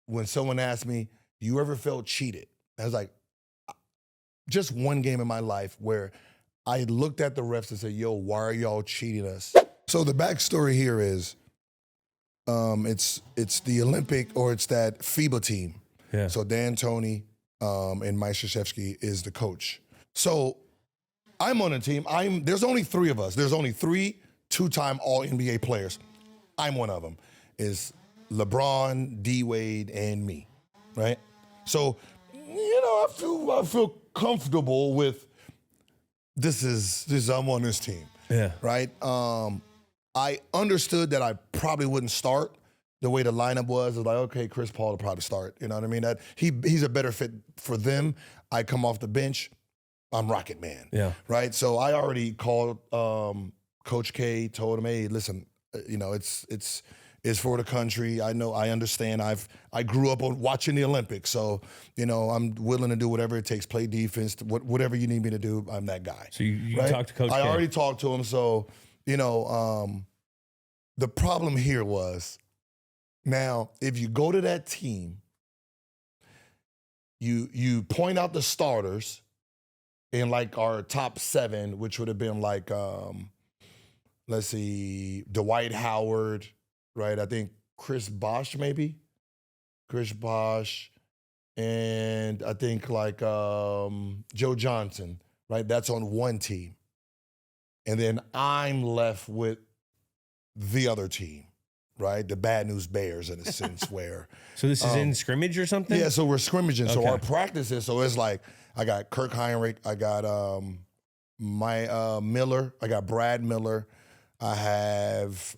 when someone asked me, you ever felt cheated? I was like, just one game in my life where I looked at the refs and said, yo, why are y'all cheating us? So the backstory here is it's the Olympic, or it's that FIBA team. Yeah. So Dan Toney and Mike Krzyzewski is the coach. So I'm on a team. There's only three of us. There's only three two-time All-NBA players. I'm one of them. Is LeBron, D-Wade, and me, right? So, I feel comfortable with I'm on this team. Yeah. Right? I understood that I probably wouldn't start the way the lineup was. I was like, okay, Chris Paul will probably start. You know what I mean? That he's a better fit for them. I come off the bench, I'm Rocket Man. Yeah. Right? So I already called Coach K, told him, hey, listen, it's for the country. I know, I understand. I grew up on watching the Olympics, so I'm willing to do whatever it takes, play defense, whatever you need me to do. I'm that guy. So you right? talked to Coach K. I already talked to him. So the problem here was, now if you go to that team, you point out the starters in like our top 7, which would have been like let's see, Dwight Howard. Right, I think Chris Bosh, maybe? Chris Bosh, and I think like Joe Johnson, right? That's on one team. And then I'm left with the other team, right? The Bad News Bears, in a sense, where... So this is in scrimmage or something? Yeah, so we're scrimmaging. Okay. So our practices, so it's like, I got Kirk Heinrich, I got Miller, I got Brad Miller, I have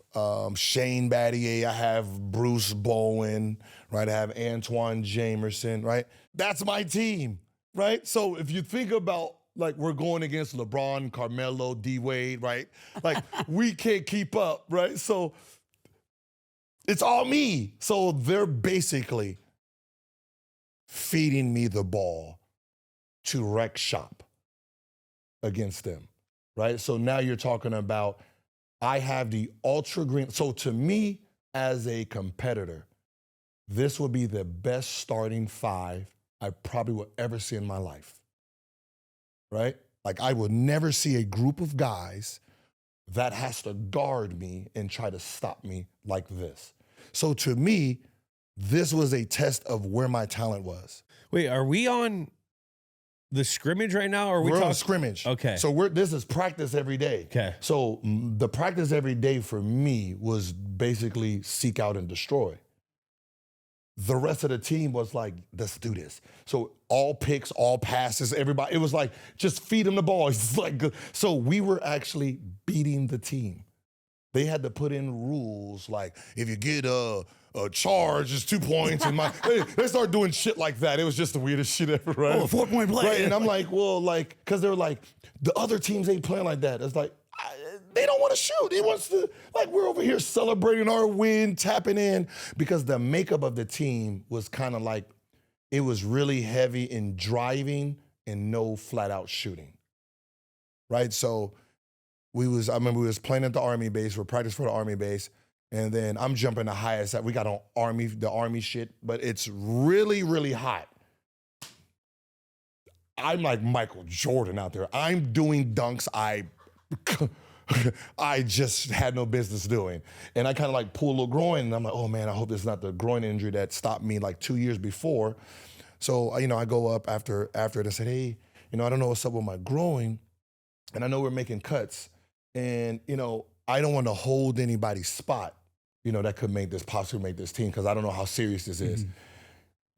Shane Battier, I have Bruce Bowen, right? I have Antoine Jamerson, right? That's my team, right? So if you think about, like, we're going against LeBron, Carmelo, D-Wade, right? Like, we can't keep up, right? So it's all me. So they're basically feeding me the ball to wreck shop against them, right? So now you're talking about, I have the ultra green. So to me, as a competitor, this would be the best starting 5 I probably will ever see in my life, right? Like, I would never see a group of guys that has to guard me and try to stop me like this. So to me, this was a test of where my talent was. Wait, are we on the scrimmage right now? Or we're on scrimmage. Okay. So this is practice every day. Okay. So the practice every day for me was basically seek out and destroy. The rest of the team was like, let's do this. So all picks, all passes, everybody, it was like, just feed them the ball. It's like, so we were actually beating the team. They had to put in rules like, if you get a charge, it's 2 points. And they started doing shit like that. It was just the weirdest shit ever, right? Oh, a 4-point play. Right, and I'm like, well, like, because they're like, the other teams ain't playing like that. It's like, they don't want to shoot. They wants to, like, we're over here celebrating our win, tapping in, because the makeup of the team was kind of like, it was really heavy in driving and no flat out shooting, right? So I remember we was playing at the Army base, we're practicing for the Army base, and then I'm jumping the highest. We got on the Army shit, but it's really, really hot. I'm like Michael Jordan out there. I'm doing dunks I just had no business doing. And I kind of like pull a little groin, and I'm like, oh man, I hope this is not the groin injury that stopped me like 2 years before. So, I go up after it and said, hey, I don't know what's up with my groin, and I know we're making cuts, and, I don't want to hold anybody's spot, that could possibly make this team, because I don't know how serious this is.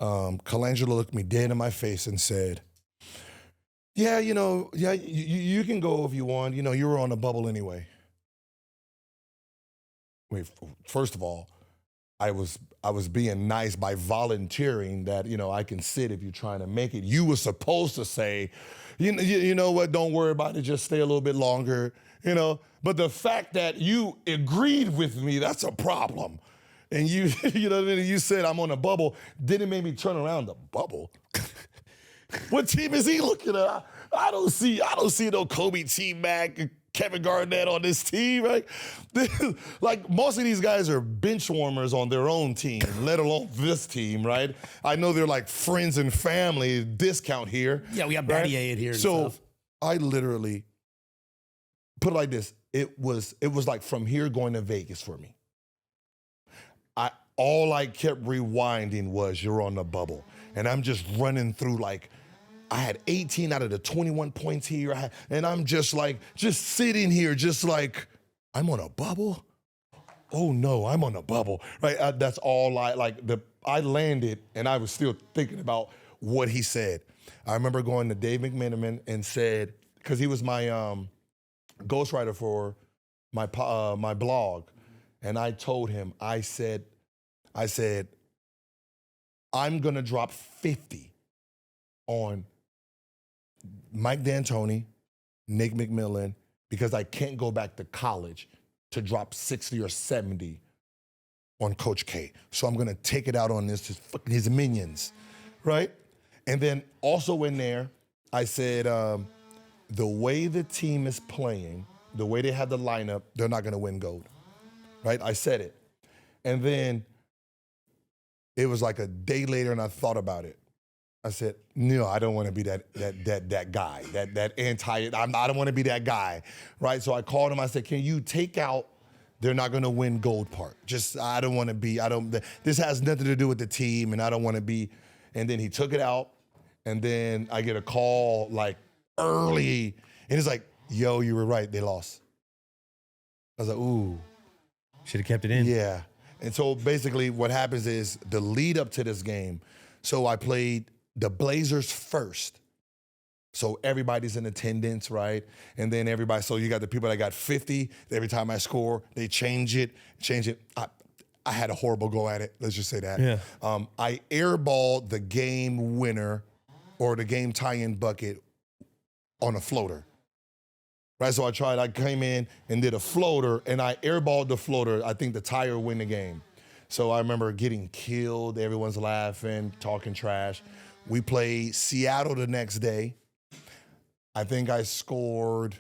Colangelo looked me dead in my face and said, yeah, you can go if you want. You were on a bubble anyway. Wait, first of all, I was being nice by volunteering that, I can sit if you're trying to make it. You were supposed to say, you know what, don't worry about it, just stay a little bit longer, But the fact that you agreed with me, that's a problem. And you know what I mean? You said I'm on a bubble, didn't make me turn around the bubble. What team is he looking at? I don't see no Kobe T-Mac, Kevin Garnett on this team, right? Like most of these guys are bench warmers on their own team, let alone this team, right? I know they're like friends and family discount here. Yeah, we got right? Battier in here and so stuff. I literally put it like this. It was like from here going to Vegas for me. All I kept rewinding was you're on the bubble. And I'm just running through like, I had 18 out of the 21 points here. And I'm just sitting here, just like, I'm on a bubble? Oh no, I'm on a bubble, right? That's all I landed and I was still thinking about what he said. I remember going to Dave McMenamin and said, because he was my ghostwriter for my blog. And I told him, I said, I'm gonna drop 50 on Mike D'Antoni, Nick McMillan, because I can't go back to college to drop 60 or 70 on Coach K. So I'm gonna take it out on his minions, right? And then also in there, I said, the way the team is playing, the way they have the lineup, they're not gonna win gold, right? I said it. And then it was like a day later and I thought about it. I said, no, I don't want to be that guy, that anti, I don't want to be that guy, right? So I called him, I said, can you take out, they're not going to win gold part. Just, I don't want to be, this has nothing to do with the team and I don't want to be, and then he took it out and then I get a call like early and he's like, yo, you were right, they lost. I was like, ooh. Should have kept it in. Yeah. And so basically what happens is the lead up to this game, so I played the Blazers first. So everybody's in attendance, right? And then everybody, so you got the people that got 50. Every time I score, they change it. I had a horrible go at it. Let's just say that. Yeah. I airballed the game winner or the game tie-in bucket on a floater. Right, so I came in and did a floater, and I airballed the floater. I think the tire win the game. So I remember getting killed. Everyone's laughing, talking trash. We played Seattle the next day. I don't think I scored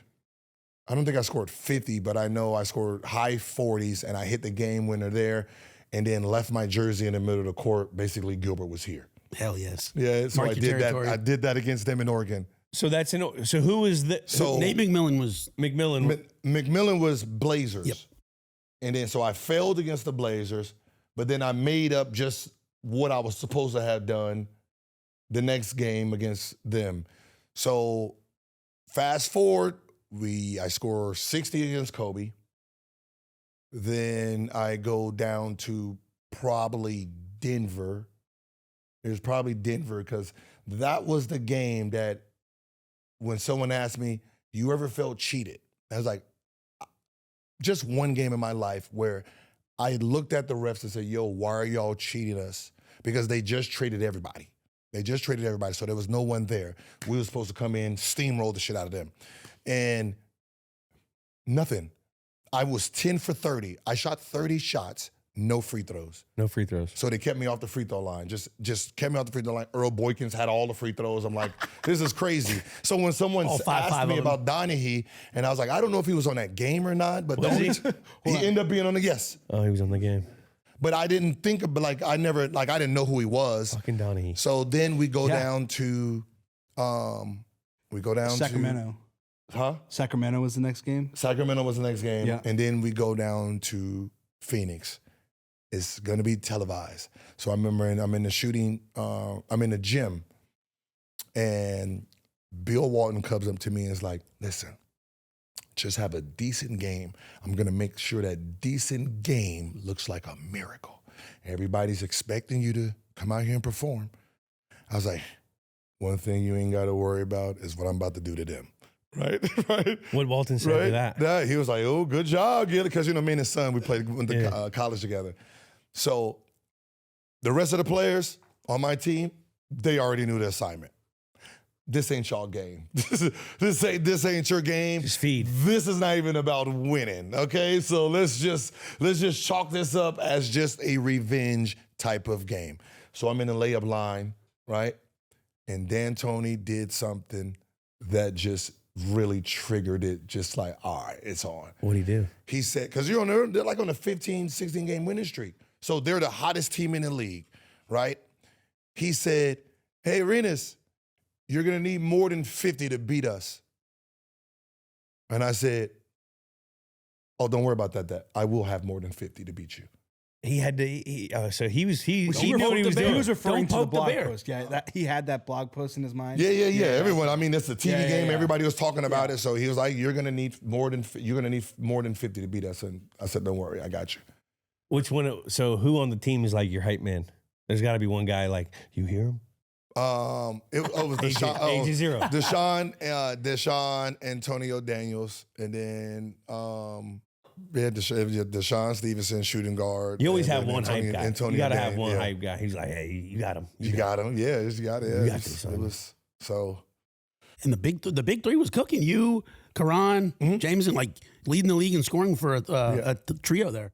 50, but I know I scored high 40s, and I hit the game winner there, and then left my jersey in the middle of the court. Basically, Gilbert was here. Hell yes. Yeah, so Mark I your did territory. that. I did that against them in Oregon. So so who is the So Nate McMillan was McMillan? McMillan was Blazers. Yep. And then so I failed against the Blazers, but then I made up just what I was supposed to have done the next game against them. So fast forward, I score 60 against Kobe. Then I go down to probably Denver. It was probably Denver because that was the game that when someone asked me, you ever felt cheated? I was like, just one game in my life where I looked at the refs and said, yo, why are y'all cheating us? Because they just traded everybody. So there was no one there. We were supposed to come in, steamroll the shit out of them. And nothing. I was 10 for 30. I shot 30 shots, no free throws. No free throws. So they kept me off the free throw line. Just kept me off the free throw line. Earl Boykins had all the free throws. I'm like, this is crazy. So when someone asked me about Donahue, and I was like, I don't know if he was on that game or not, but he ended up being on the yes. Oh, he was on the game. But I didn't think of, I didn't know who he was. Fucking Donahue. So then we go down to, Sacramento. Huh? Sacramento was the next game. Sacramento was the next game. Yeah. And then we go down to Phoenix. It's gonna be televised. So I remember I'm in the gym, and Bill Walton comes up to me and is like, listen, just have a decent game. I'm gonna make sure that decent game looks like a miracle. Everybody's expecting you to come out here and perform. I was like, one thing you ain't gotta worry about is what I'm about to do to them. Right. What Walton said to that? Yeah, he was like, "Oh, good job, Gilbert," because me and his son, we went to college together. So the rest of the players on my team, they already knew the assignment. This ain't y'all game. This ain't your game. Just feed. This is not even about winning. Okay, so let's just chalk this up as just a revenge type of game. So I'm in the layup line, right? And D'Antoni did something that just really triggered it. Just like, all right, it's on. What'd he do? He said, because they're like on a 15, 16 game winning streak. So they're the hottest team in the league, right? He said, hey, Arenas, you're going to need more than 50 to beat us. And I said, oh, don't worry about that. I will have more than 50 to beat you. He had to. He knew what he was He doing. was referring to the Don't poke the blog bear. post. Yeah, he had that blog post in his mind. Yeah. Everyone. I mean, it's a TV game. yeah. Everybody was talking about it. So he was like, you're gonna need more than 50 to beat us. And I said, don't worry, I got you. Which one? So who on the team is like your hype man? There's got to be one guy like, you hear him? It was Deshaun, AJ Zero. Deshaun, Antonio Daniels, and then Deshaun Stevenson, shooting guard. You always have and one hype guy. Antonio You got to have Daniels, one yeah. hype guy. He's like, hey, you got him. You got him. Yeah, you got it. You got It this, son. was so. And the big three was cooking. You, Karan, Jameson, like leading the league in scoring for a trio there.